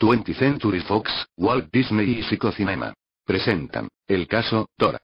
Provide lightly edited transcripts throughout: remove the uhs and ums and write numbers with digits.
20th Century Fox, Walt Disney y Psycho Cinema presentan el caso Dora.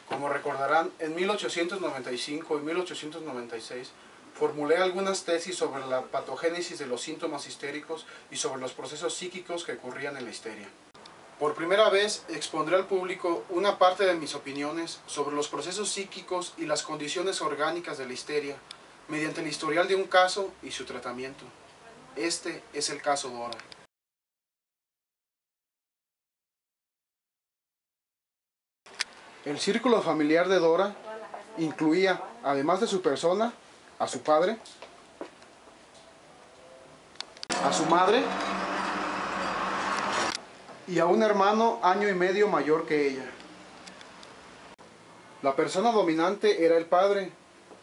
Como recordarán, en 1895 y 1896 formulé algunas tesis sobre la patogénesis de los síntomas histéricos y sobre los procesos psíquicos que ocurrían en la histeria. Por primera vez expondré al público una parte de mis opiniones sobre los procesos psíquicos y las condiciones orgánicas de la histeria mediante el historial de un caso y su tratamiento. Este es el caso Dora. El círculo familiar de Dora incluía, además de su persona, a su padre, a su madre y a un hermano año y medio mayor que ella. La persona dominante era el padre,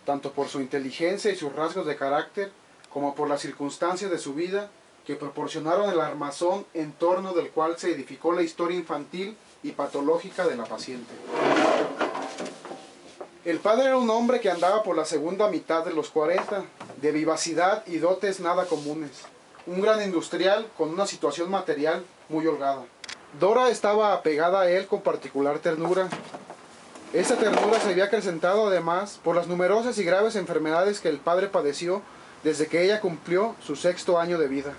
tanto por su inteligencia y sus rasgos de carácter, como por las circunstancias de su vida que proporcionaron el armazón en torno del cual se edificó la historia infantil y patológica de la paciente. El padre era un hombre que andaba por la segunda mitad de los 40, de vivacidad y dotes nada comunes, un gran industrial con una situación material muy holgada. Dora estaba apegada a él con particular ternura. Esa ternura se había acrecentado además por las numerosas y graves enfermedades que el padre padeció desde que ella cumplió su 6º año de vida.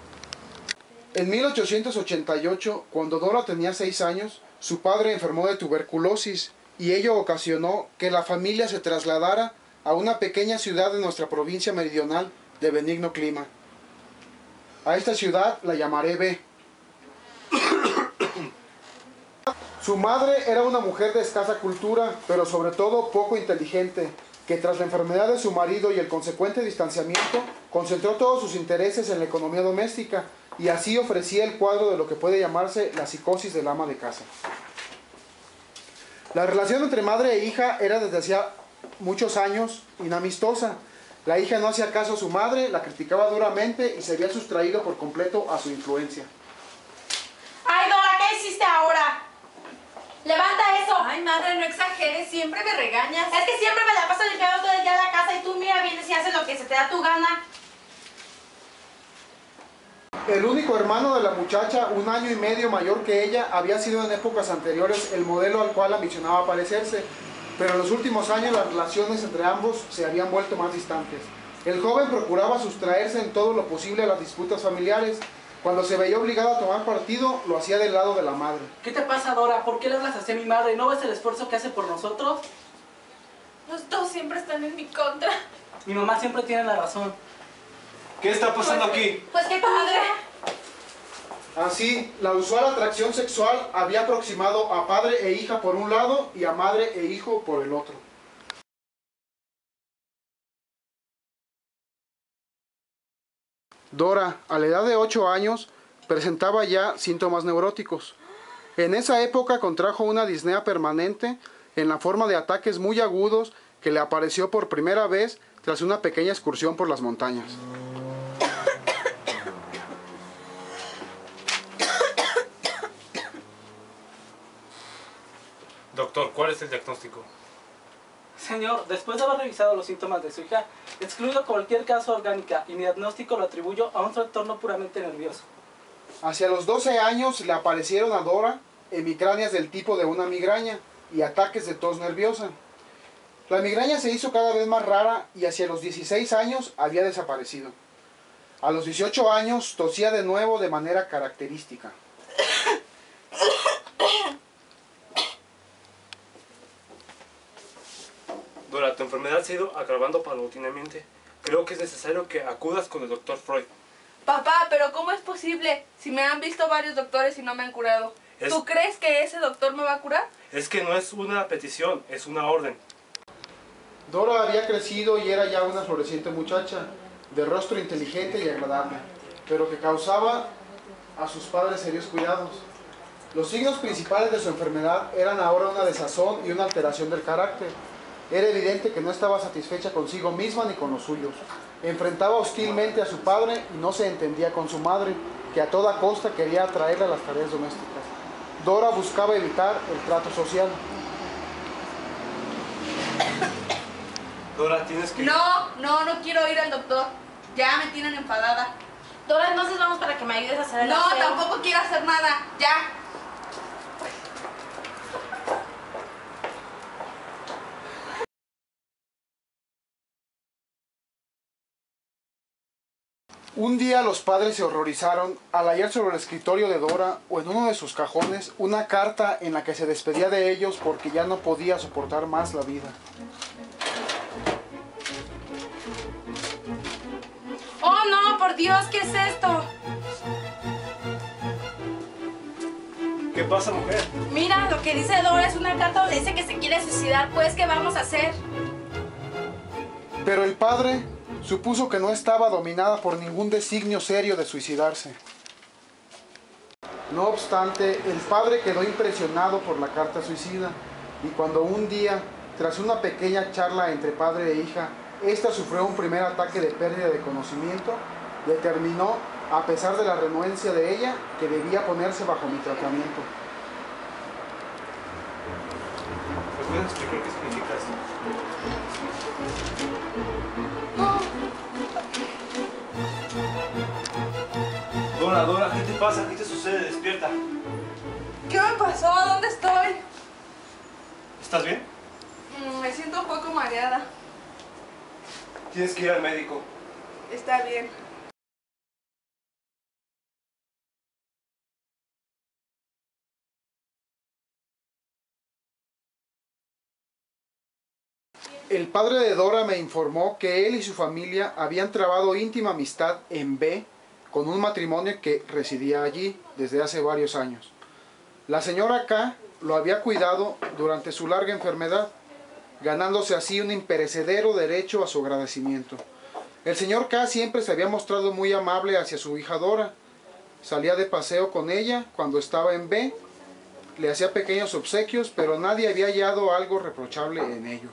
En 1888, cuando Dora tenía 6 años, su padre enfermó de tuberculosis y ello ocasionó que la familia se trasladara a una pequeña ciudad de nuestra provincia meridional de benigno clima. A esta ciudad la llamaré B. Su madre era una mujer de escasa cultura, pero sobre todo poco inteligente, que tras la enfermedad de su marido y el consecuente distanciamiento, concentró todos sus intereses en la economía doméstica y así ofrecía el cuadro de lo que puede llamarse la psicosis del ama de casa. La relación entre madre e hija era desde hacía muchos años inamistosa. La hija no hacía caso a su madre, la criticaba duramente y se había sustraído por completo a su influencia. ¡Ay, Dora! ¿Qué hiciste ahora? ¡Levanta eso! Ay, madre, no exageres, siempre me regañas. Es que siempre me la paso limpiando todo el día la casa y tú, mira, vienes y haces lo que se te da tu gana. El único hermano de la muchacha, 1 año y medio mayor que ella, había sido en épocas anteriores el modelo al cual ambicionaba parecerse, pero en los últimos años las relaciones entre ambos se habían vuelto más distantes. El joven procuraba sustraerse en todo lo posible a las disputas familiares. Cuando se veía obligado a tomar partido, lo hacía del lado de la madre. ¿Qué te pasa, Dora? ¿Por qué le hablas así a mi madre? ¿No ves el esfuerzo que hace por nosotros? Los dos siempre están en mi contra. Mi mamá siempre tiene la razón. ¿Qué está pasando aquí? Pues qué padre. Así, la usual atracción sexual había aproximado a padre e hija por un lado y a madre e hijo por el otro. Dora, a la edad de 8 años, presentaba ya síntomas neuróticos. En esa época contrajo una disnea permanente en la forma de ataques muy agudos que le apareció por primera vez tras una pequeña excursión por las montañas. Doctor, ¿cuál es el diagnóstico? Señor, después de haber revisado los síntomas de su hija, excluyo cualquier caso orgánica y mi diagnóstico lo atribuyo a un trastorno puramente nervioso. Hacia los 12 años le aparecieron a Dora hemicráneas del tipo de una migraña y ataques de tos nerviosa. La migraña se hizo cada vez más rara y hacia los 16 años había desaparecido. A los 18 años tosía de nuevo de manera característica. Dora, tu enfermedad se ha ido agravando paulatinamente. Creo que es necesario que acudas con el doctor Freud. Papá, pero ¿cómo es posible? Si me han visto varios doctores y no me han curado. ¿Tú crees que ese doctor me va a curar? Es que no es una petición, es una orden. Dora había crecido y era ya una floreciente muchacha, de rostro inteligente y agradable, pero que causaba a sus padres serios cuidados. Los signos principales de su enfermedad eran ahora una desazón y una alteración del carácter. Era evidente que no estaba satisfecha consigo misma ni con los suyos. Enfrentaba hostilmente a su padre y no se entendía con su madre, que a toda costa quería atraerla a las tareas domésticas. Dora buscaba evitar el trato social. Dora, tienes que... No quiero ir al doctor. Ya me tienen enfadada. Dora, entonces vamos para que me ayudes a hacer el No, aseo. tampoco quiero hacer nada. Ya. Un día los padres se horrorizaron al hallar sobre el escritorio de Dora o en uno de sus cajones una carta en la que se despedía de ellos porque ya no podía soportar más la vida. ¡Oh, no! ¡Por Dios! ¿Qué es esto? ¿Qué pasa, mujer? Mira, lo que dice Dora es una carta donde dice que se quiere suicidar. Pues, ¿qué vamos a hacer? Pero el padre supuso que no estaba dominada por ningún designio serio de suicidarse. No obstante, el padre quedó impresionado por la carta suicida y cuando un día, tras una pequeña charla entre padre e hija, esta sufrió un primer ataque de pérdida de conocimiento, determinó, a pesar de la renuencia de ella, que debía ponerse bajo mi tratamiento. ¿Me puedes explicar qué significa esto? Dora, ¿qué te pasa? ¿Qué te sucede? Despierta. ¿Qué me pasó? ¿Dónde estoy? ¿Estás bien? Me siento un poco mareada. Tienes que ir al médico. Está bien. El padre de Dora me informó que él y su familia habían trabado íntima amistad en B con un matrimonio que residía allí desde hace varios años. La señora K lo había cuidado durante su larga enfermedad, ganándose así un imperecedero derecho a su agradecimiento. El señor K siempre se había mostrado muy amable hacia su hija Dora. Salía de paseo con ella cuando estaba en B, le hacía pequeños obsequios, pero nadie había hallado algo reprochable en ello.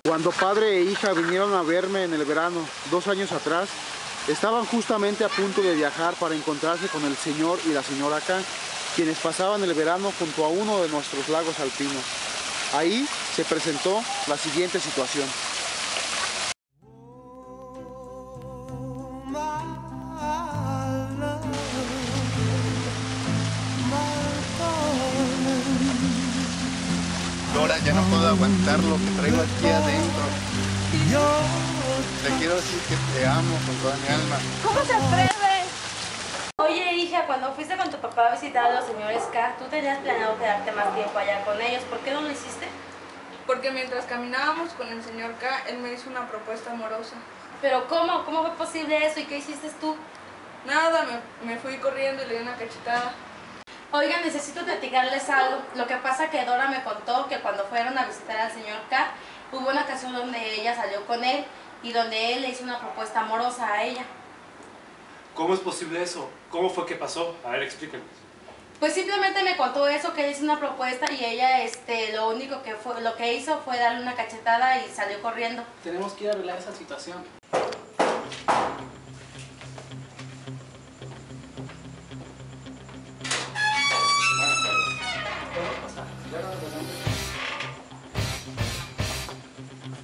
Cuando padre e hija vinieron a verme en el verano, 2 años atrás, estaban justamente a punto de viajar para encontrarse con el señor y la señora K, quienes pasaban el verano junto a uno de nuestros lagos alpinos. Ahí se presentó la siguiente situación. Dora, ya no puedo aguantar lo que traigo aquí adentro. Te quiero decir que te amo con toda mi alma. ¿Cómo se atreve? Oye, hija, cuando fuiste con tu papá a visitar a los señores K, tú tenías planeado quedarte más tiempo allá con ellos. ¿Por qué no lo hiciste? Porque mientras caminábamos con el señor K, él me hizo una propuesta amorosa. ¿Pero cómo? ¿Cómo fue posible eso? ¿Y qué hiciste tú? Nada, me fui corriendo y le di una cachetada. Oigan, necesito platicarles algo. Lo que pasa que Dora me contó que cuando fueron a visitar al señor K, hubo una ocasión donde ella salió con él y donde él le hizo una propuesta amorosa a ella. ¿Cómo es posible eso? ¿Cómo fue que pasó? A ver, explíquenme. Pues simplemente me contó eso, que él hizo una propuesta y ella lo que hizo fue darle una cachetada y salió corriendo. Tenemos que ir a arreglar esa situación.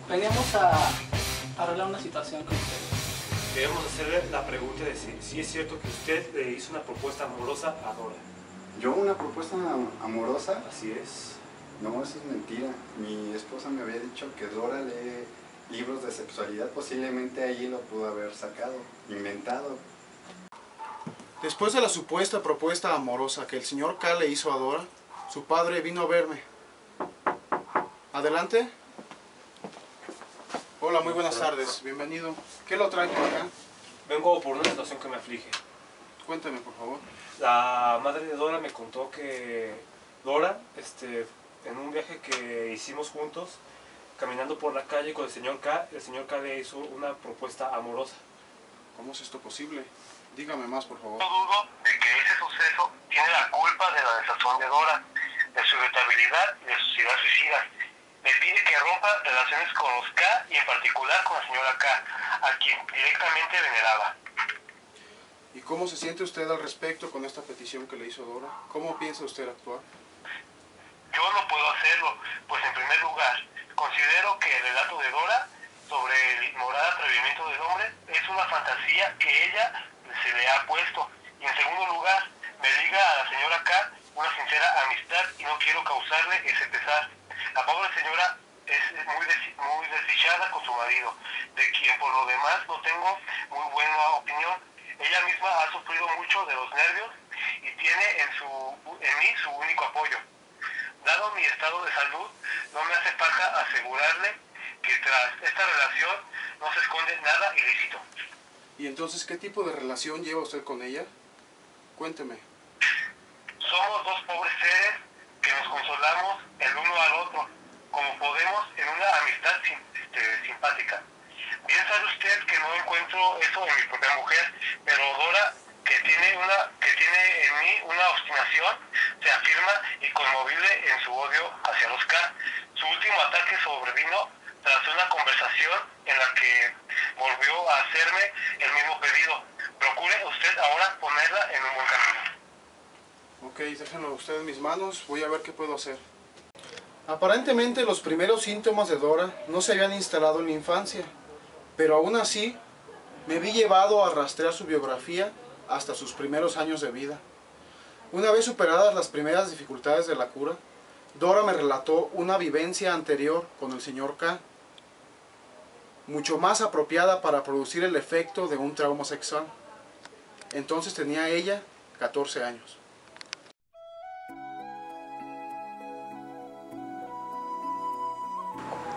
Veníamos a arreglar una situación con ustedes. Queremos hacerle la pregunta de si es cierto que usted le hizo una propuesta amorosa a Dora. ¿Yo una propuesta amorosa? Así es. No, eso es mentira. Mi esposa me había dicho que Dora lee libros de sexualidad. Posiblemente allí lo pudo haber sacado, inventado. Después de la supuesta propuesta amorosa que el señor K le hizo a Dora, su padre vino a verme. Adelante. Hola, muy buenas tardes. Bienvenido. ¿Qué lo trae por acá? Vengo por una situación que me aflige. Cuéntame, por favor. La madre de Dora me contó que Dora, en un viaje que hicimos juntos, caminando por la calle con el señor K le hizo una propuesta amorosa. ¿Cómo es esto posible? Dígame más, por favor. No dudo de que ese suceso tiene la culpa de la desazón de Dora, de su irritabilidad y de sus ideas suicidas. Me pide que rompa relaciones con los K y en particular con la señora K, a quien directamente veneraba. ¿Y cómo se siente usted al respecto con esta petición que le hizo Dora? ¿Cómo piensa usted actuar? Yo no puedo hacerlo, pues en primer lugar, considero que el relato de Dora sobre el inmoral atrevimiento del hombre es una fantasía que ella se le ha puesto. Y en segundo lugar, me liga a la señora K una sincera amistad y no quiero causarle ese pesar. La pobre señora es muy desdichada con su marido, de quien por lo demás no tengo muy buena opinión. Ella misma ha sufrido mucho de los nervios y tiene en mí su único apoyo. Dado mi estado de salud, no me hace falta asegurarle que tras esta relación no se esconde nada ilícito. ¿Y entonces qué tipo de relación lleva usted con ella? Cuénteme. Somos dos pobres seres que nos consolamos el uno al otro, como podemos en una amistad simpática. Bien sabe usted que no encuentro eso en mi propia mujer, pero Dora, que tiene en mí una obstinación, se afirma inconmovible en su odio hacia los K. Su último ataque sobrevino tras una conversación en la que volvió a hacerme el mismo pedido. Procure usted ahora ponerla en un buen camino. Ok, déjenlo usted en mis manos, voy a ver qué puedo hacer. Aparentemente los primeros síntomas de Dora no se habían instalado en la infancia, pero aún así me vi llevado a rastrear su biografía hasta sus primeros años de vida. Una vez superadas las primeras dificultades de la cura, Dora me relató una vivencia anterior con el señor K, mucho más apropiada para producir el efecto de un trauma sexual. Entonces tenía ella 14 años.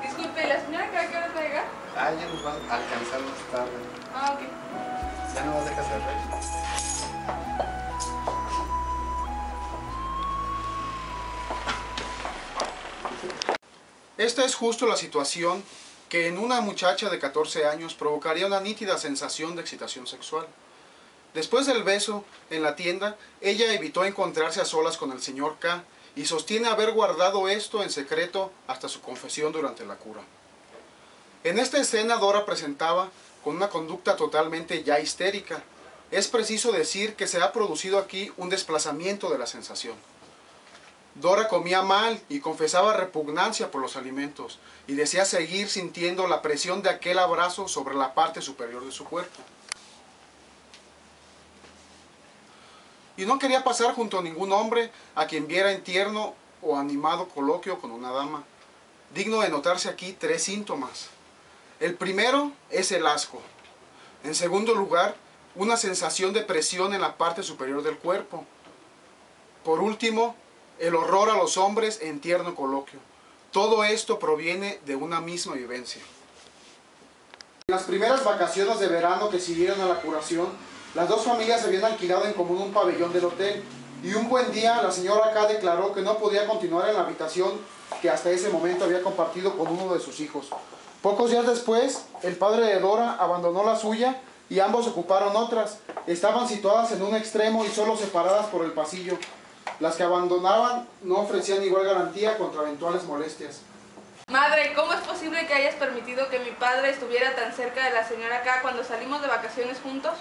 Disculpe, ¿la señora K qué hora traiga? Ah, ya nos va a alcanzar más tarde. Ah, ok. Ya no vas a dejar cerrar. Esta es justo la situación que en una muchacha de 14 años provocaría una nítida sensación de excitación sexual. Después del beso en la tienda, ella evitó encontrarse a solas con el señor K y sostiene haber guardado esto en secreto hasta su confesión durante la cura. En esta escena Dora presentaba con una conducta totalmente ya histérica. Es preciso decir que se ha producido aquí un desplazamiento de la sensación. Dora comía mal y confesaba repugnancia por los alimentos y desea seguir sintiendo la presión de aquel abrazo sobre la parte superior de su cuerpo. Y no quería pasar junto a ningún hombre a quien viera en tierno o animado coloquio con una dama. Digno de notarse aquí 3 síntomas. El primero es el asco. En segundo lugar, una sensación de presión en la parte superior del cuerpo. Por último, el horror a los hombres en tierno coloquio. Todo esto proviene de una misma vivencia. En las primeras vacaciones de verano que siguieron a la curación, Las dos familias habían alquilado en común un pabellón del hotel y un buen día la señora K declaró que no podía continuar en la habitación que hasta ese momento había compartido con uno de sus hijos. Pocos días después, el padre de Dora abandonó la suya y ambos ocuparon otras. Estaban situadas en un extremo y solo separadas por el pasillo. Las que abandonaban no ofrecían igual garantía contra eventuales molestias. Madre, ¿cómo es posible que hayas permitido que mi padre estuviera tan cerca de la señora K cuando salimos de vacaciones juntos?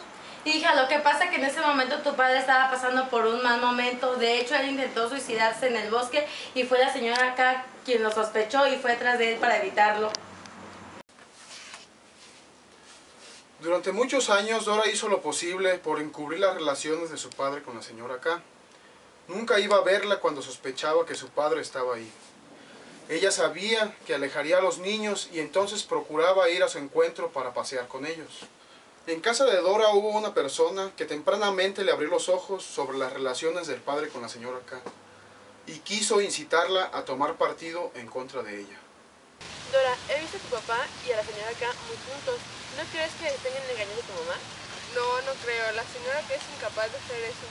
Hija, lo que pasa es que en ese momento tu padre estaba pasando por un mal momento. De hecho, él intentó suicidarse en el bosque y fue la señora K quien lo sospechó y fue tras de él para evitarlo. Durante muchos años, Dora hizo lo posible por encubrir las relaciones de su padre con la señora K. Nunca iba a verla cuando sospechaba que su padre estaba ahí. Ella sabía que alejaría a los niños y entonces procuraba ir a su encuentro para pasear con ellos. En casa de Dora hubo una persona que tempranamente le abrió los ojos sobre las relaciones del padre con la señora K y quiso incitarla a tomar partido en contra de ella. Dora, he visto a tu papá y a la señora K muy juntos. ¿No crees que tengan engañado a tu mamá? No, no creo. La señora K es incapaz de hacer eso.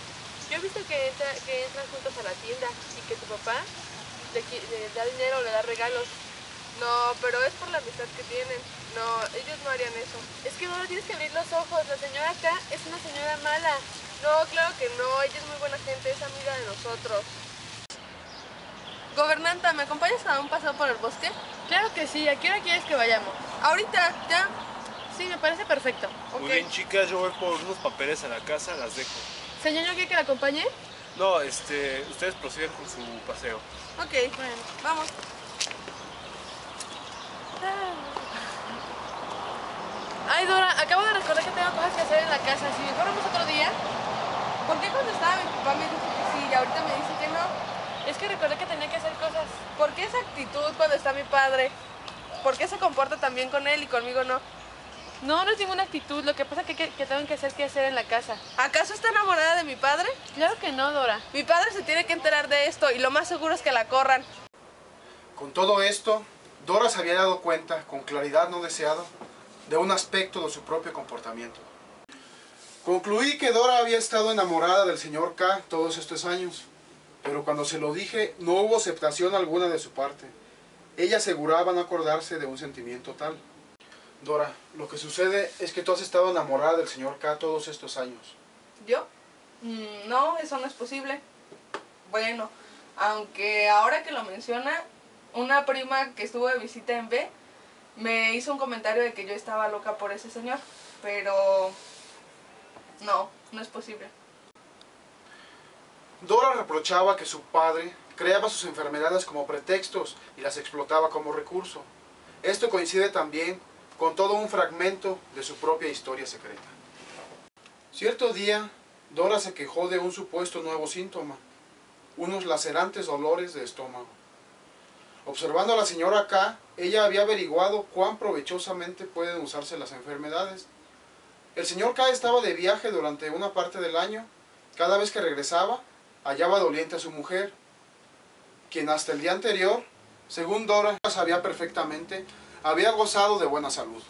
Yo he visto que entran juntos a la tienda y que tu papá le da dinero, le da regalos. No, pero es por la amistad que tienen. No, ellos no harían eso. Es que Dora, tienes que abrir los ojos. La señora K es una señora mala. No, claro que no. Ella es muy buena gente, es amiga de nosotros. Gobernanta, ¿me acompañas a un paseo por el bosque? Claro que sí. ¿A qué hora quieres que vayamos? Ahorita, ya. Sí, me parece perfecto. Muy bien, chicas, yo voy por unos papeles a la casa, las dejo. Señor, ¿no quiere que la acompañe? No, ustedes proceden con su paseo. Ok, bueno, vamos. Ay, Dora, acabo de recordar que tengo cosas que hacer en la casa. Si mejor vamos otro día. ¿Por qué cuando estaba mi papá me dijo que sí y ahorita me dice que no? Es que recordé que tenía que hacer cosas. ¿Por qué esa actitud cuando está mi padre? ¿Por qué se comporta tan bien con él y conmigo no? No, no es ninguna actitud. Lo que pasa es que tengo que hacer qué hacer en la casa. ¿Acaso está enamorada de mi padre? Claro que no, Dora. Mi padre se tiene que enterar de esto y lo más seguro es que la corran. Con todo esto, Dora se había dado cuenta, con claridad no deseada, de un aspecto de su propio comportamiento. Concluí que Dora había estado enamorada del señor K todos estos años, pero cuando se lo dije no hubo aceptación alguna de su parte. Ella aseguraba no acordarse de un sentimiento tal. Dora, lo que sucede es que tú has estado enamorada del señor K todos estos años. ¿Yo? No, eso no es posible. Bueno, aunque ahora que lo menciona, una prima que estuvo de visita en B me hizo un comentario de que yo estaba loca por ese señor, pero no, no es posible. Dora reprochaba que su padre creaba sus enfermedades como pretextos y las explotaba como recurso. Esto coincide también con todo un fragmento de su propia historia secreta. Cierto día, Dora se quejó de un supuesto nuevo síntoma, unos lacerantes dolores de estómago. Observando a la señora K, ella había averiguado cuán provechosamente pueden usarse las enfermedades. El señor K estaba de viaje durante una parte del año. Cada vez que regresaba, hallaba doliente a su mujer, quien hasta el día anterior, según Dora sabía perfectamente, había gozado de buena salud.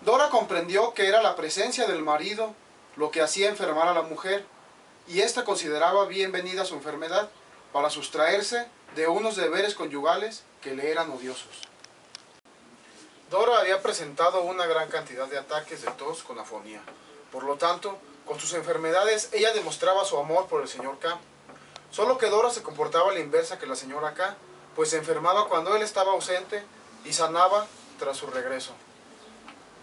Dora comprendió que era la presencia del marido lo que hacía enfermar a la mujer, y ésta consideraba bienvenida su enfermedad para sustraerse de unos deberes conyugales que le eran odiosos. Dora había presentado una gran cantidad de ataques de tos con afonía. Por lo tanto, con sus enfermedades ella demostraba su amor por el señor K. Solo que Dora se comportaba a la inversa que la señora K, pues se enfermaba cuando él estaba ausente y sanaba tras su regreso.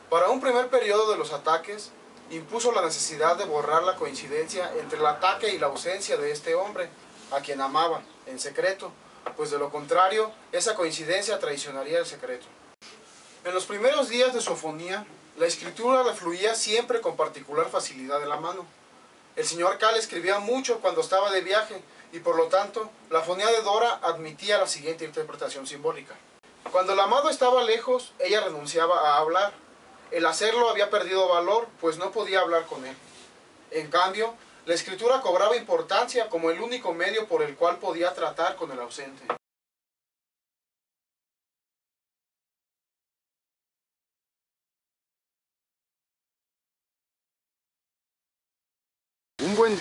Para un primer periodo de los ataques, impuso la necesidad de borrar la coincidencia entre el ataque y la ausencia de este hombre, a quien amaba, en secreto, pues de lo contrario, esa coincidencia traicionaría el secreto. En los primeros días de su afonía, la escritura le fluía siempre con particular facilidad de la mano. El señor K le escribía mucho cuando estaba de viaje, y por lo tanto, la afonía de Dora admitía la siguiente interpretación simbólica. Cuando el amado estaba lejos, ella renunciaba a hablar. El hacerlo había perdido valor, pues no podía hablar con él. En cambio, la escritura cobraba importancia como el único medio por el cual podía tratar con el ausente.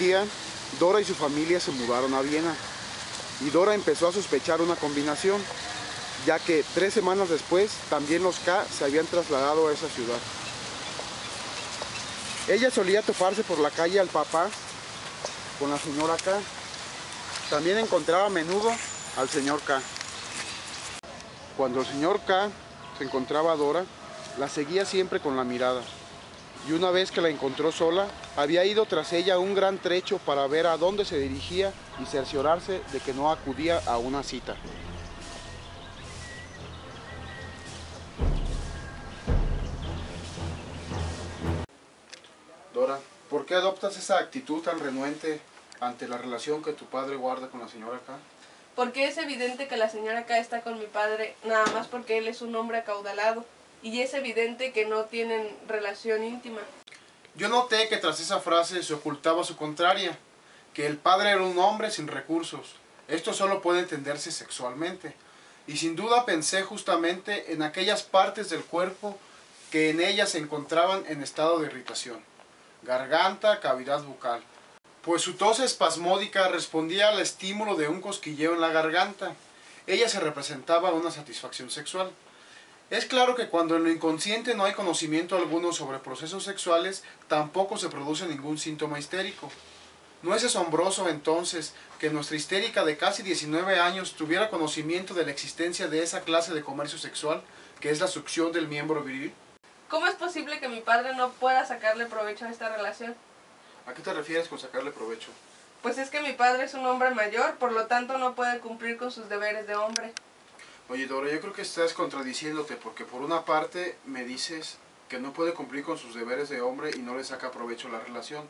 día, Dora y su familia se mudaron a Viena. Y Dora empezó a sospechar una combinación, ya que 3 semanas después también los K se habían trasladado a esa ciudad. Ella solía toparse por la calle al papá con la señora K. También encontraba a menudo al señor K. Cuando el señor K se encontraba a Dora, la seguía siempre con la mirada. Y una vez que la encontró sola, había ido tras ella un gran trecho para ver a dónde se dirigía y cerciorarse de que no acudía a una cita. Dora, ¿por qué adoptas esa actitud tan renuente ante la relación que tu padre guarda con la señora K? Porque es evidente que la señora K está con mi padre nada más porque él es un hombre acaudalado. Y es evidente que no tienen relación íntima. Yo noté que tras esa frase se ocultaba su contraria, que el padre era un hombre sin recursos. Esto solo puede entenderse sexualmente. Y sin duda pensé justamente en aquellas partes del cuerpo que en ella se encontraban en estado de irritación. Garganta, cavidad bucal. Pues su tos espasmódica respondía al estímulo de un cosquilleo en la garganta. Ella se representaba una satisfacción sexual. Es claro que cuando en lo inconsciente no hay conocimiento alguno sobre procesos sexuales, tampoco se produce ningún síntoma histérico. ¿No es asombroso entonces que nuestra histérica de casi 19 años tuviera conocimiento de la existencia de esa clase de comercio sexual, que es la succión del miembro viril? ¿Cómo es posible que mi padre no pueda sacarle provecho a esta relación? ¿A qué te refieres con sacarle provecho? Pues es que mi padre es un hombre mayor, por lo tanto no puede cumplir con sus deberes de hombre. Oye, Dora, yo creo que estás contradiciéndote porque por una parte me dices que no puede cumplir con sus deberes de hombre y no le saca provecho a la relación.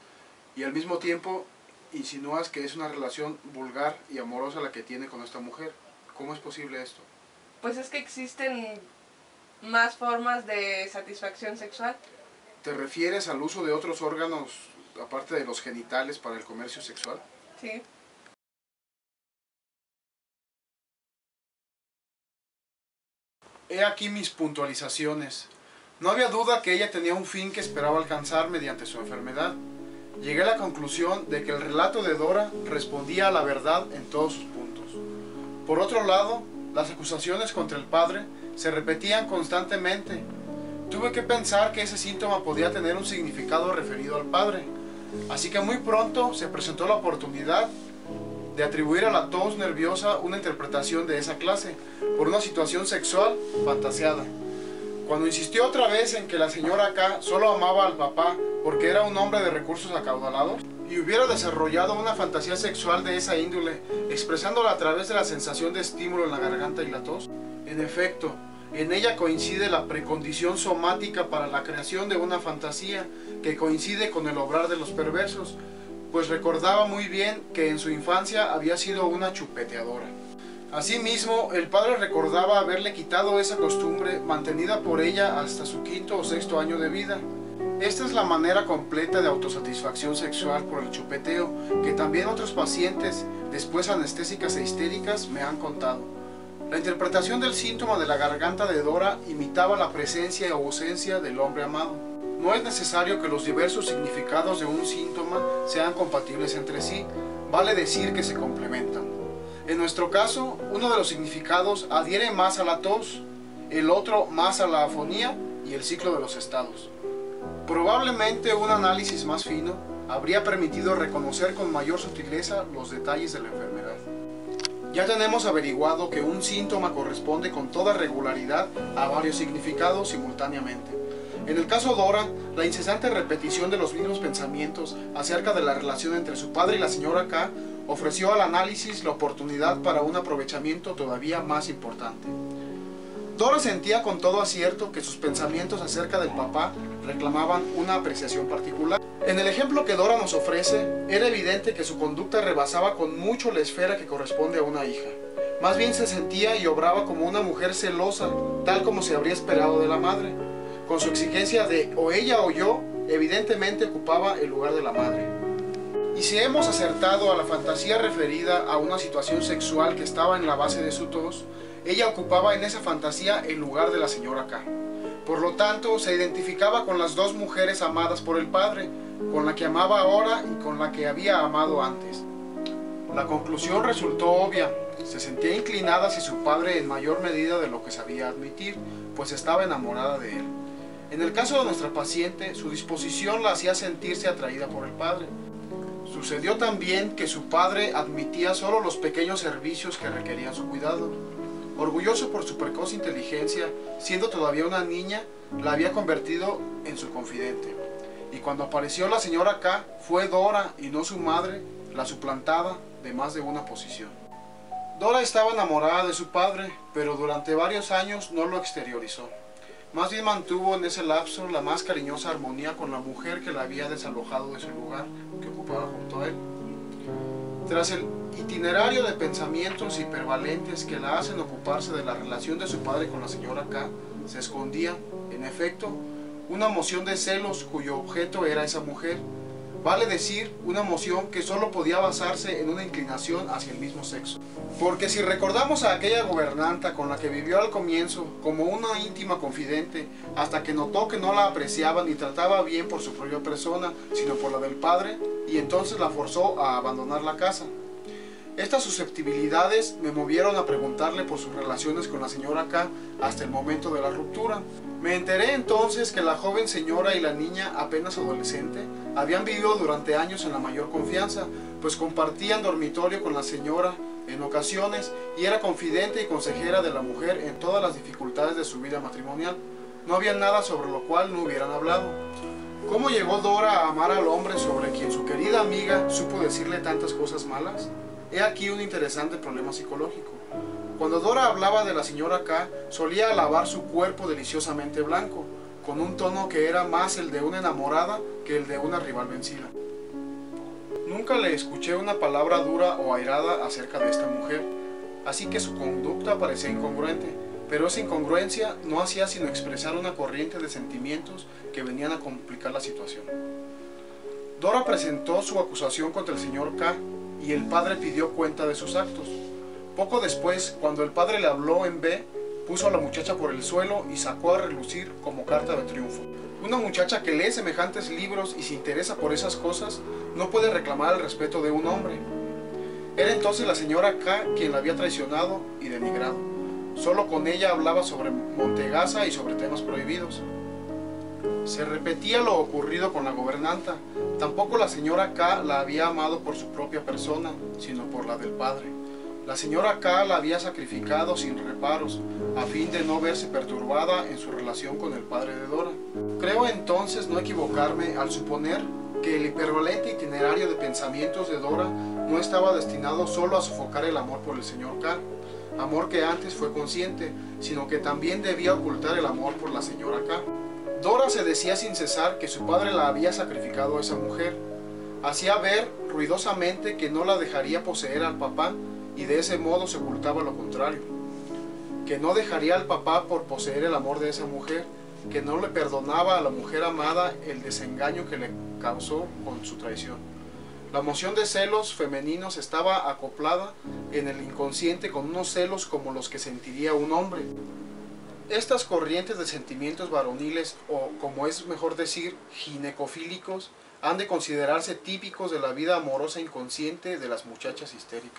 Y al mismo tiempo insinúas que es una relación vulgar y amorosa la que tiene con esta mujer. ¿Cómo es posible esto? Pues es que existen más formas de satisfacción sexual. ¿Te refieres al uso de otros órganos aparte de los genitales para el comercio sexual? Sí. He aquí mis puntualizaciones. No había duda que ella tenía un fin que esperaba alcanzar mediante su enfermedad. Llegué a la conclusión de que el relato de Dora respondía a la verdad en todos sus puntos. Por otro lado, las acusaciones contra el padre se repetían constantemente. Tuve que pensar que ese síntoma podía tener un significado referido al padre. Así que muy pronto se presentó la oportunidad de atribuir a la tos nerviosa una interpretación de esa clase, por una situación sexual fantaseada. Cuando insistió otra vez en que la señora K solo amaba al papá porque era un hombre de recursos acaudalados, y hubiera desarrollado una fantasía sexual de esa índole, expresándola a través de la sensación de estímulo en la garganta y la tos, en efecto, en ella coincide la precondición somática para la creación de una fantasía que coincide con el obrar de los perversos, pues recordaba muy bien que en su infancia había sido una chupeteadora. Asimismo, el padre recordaba haberle quitado esa costumbre mantenida por ella hasta su 5º o 6º año de vida. Esta es la manera completa de autosatisfacción sexual por el chupeteo que también otros pacientes, después anestésicas e histéricas, me han contado. La interpretación del síntoma de la garganta de Dora imitaba la presencia o ausencia del hombre amado. No es necesario que los diversos significados de un síntoma sean compatibles entre sí, vale decir que se complementan. En nuestro caso, uno de los significados adhiere más a la tos, el otro más a la afonía y el ciclo de los estados. Probablemente un análisis más fino habría permitido reconocer con mayor sutileza los detalles de la enfermedad. Ya tenemos averiguado que un síntoma corresponde con toda regularidad a varios significados simultáneamente. En el caso Dora, la incesante repetición de los mismos pensamientos acerca de la relación entre su padre y la señora K ofreció al análisis la oportunidad para un aprovechamiento todavía más importante. Dora sentía con todo acierto que sus pensamientos acerca del papá reclamaban una apreciación particular. En el ejemplo que Dora nos ofrece, era evidente que su conducta rebasaba con mucho la esfera que corresponde a una hija. Más bien se sentía y obraba como una mujer celosa, tal como se habría esperado de la madre. Con su exigencia de o ella o yo, evidentemente ocupaba el lugar de la madre. Y si hemos acertado a la fantasía referida a una situación sexual que estaba en la base de su tos, ella ocupaba en esa fantasía el lugar de la señora K. Por lo tanto, se identificaba con las dos mujeres amadas por el padre, con la que amaba ahora y con la que había amado antes. La conclusión resultó obvia. Se sentía inclinada hacia su padre en mayor medida de lo que sabía admitir, pues estaba enamorada de él. En el caso de nuestra paciente, su disposición la hacía sentirse atraída por el padre. Sucedió también que su padre admitía solo los pequeños servicios que requerían su cuidado. Orgulloso por su precoz inteligencia, siendo todavía una niña, la había convertido en su confidente. Y cuando apareció la señora K, fue Dora y no su madre la suplantada de más de una posición. Dora estaba enamorada de su padre, pero durante varios años no lo exteriorizó. Más bien mantuvo en ese lapso la más cariñosa armonía con la mujer que la había desalojado de su lugar que ocupaba junto a él. Tras el itinerario de pensamientos hipervalentes que la hacen ocuparse de la relación de su padre con la señora K, se escondía, en efecto, una emoción de celos cuyo objeto era esa mujer. Vale decir, una emoción que solo podía basarse en una inclinación hacia el mismo sexo. Porque si recordamos a aquella gobernanta con la que vivió al comienzo como una íntima confidente, hasta que notó que no la apreciaba ni trataba bien por su propia persona, sino por la del padre, y entonces la forzó a abandonar la casa. Estas susceptibilidades me movieron a preguntarle por sus relaciones con la señora K hasta el momento de la ruptura. Me enteré entonces que la joven señora y la niña, apenas adolescente, habían vivido durante años en la mayor confianza, pues compartían dormitorio con la señora en ocasiones y era confidente y consejera de la mujer en todas las dificultades de su vida matrimonial. No había nada sobre lo cual no hubieran hablado. ¿Cómo llegó Dora a amar al hombre sobre quien su querida amiga supo decirle tantas cosas malas? He aquí un interesante problema psicológico. Cuando Dora hablaba de la señora K, solía alabar su cuerpo deliciosamente blanco, con un tono que era más el de una enamorada que el de una rival vencida. Nunca le escuché una palabra dura o airada acerca de esta mujer, así que su conducta parecía incongruente, pero esa incongruencia no hacía sino expresar una corriente de sentimientos que venían a complicar la situación. Dora presentó su acusación contra el señor K y el padre pidió cuenta de sus actos. Poco después, cuando el padre le habló en B, puso a la muchacha por el suelo y sacó a relucir como carta de triunfo. Una muchacha que lee semejantes libros y se interesa por esas cosas no puede reclamar el respeto de un hombre. Era entonces la señora K quien la había traicionado y denigrado. Solo con ella hablaba sobre Montegasa y sobre temas prohibidos. Se repetía lo ocurrido con la gobernanta. Tampoco la señora K la había amado por su propia persona, sino por la del padre. La señora K la había sacrificado sin reparos, a fin de no verse perturbada en su relación con el padre de Dora. Creo entonces no equivocarme al suponer que el hipervalente itinerario de pensamientos de Dora no estaba destinado solo a sofocar el amor por el señor K, amor que antes fue consciente, sino que también debía ocultar el amor por la señora K. Dora se decía sin cesar que su padre la había sacrificado a esa mujer. Hacía ver ruidosamente que no la dejaría poseer al papá y de ese modo se ocultaba lo contrario. Que no dejaría al papá por poseer el amor de esa mujer, que no le perdonaba a la mujer amada el desengaño que le causó con su traición. La emoción de celos femeninos estaba acoplada en el inconsciente con unos celos como los que sentiría un hombre. Estas corrientes de sentimientos varoniles, o como es mejor decir, ginecofílicos, han de considerarse típicos de la vida amorosa inconsciente de las muchachas histéricas.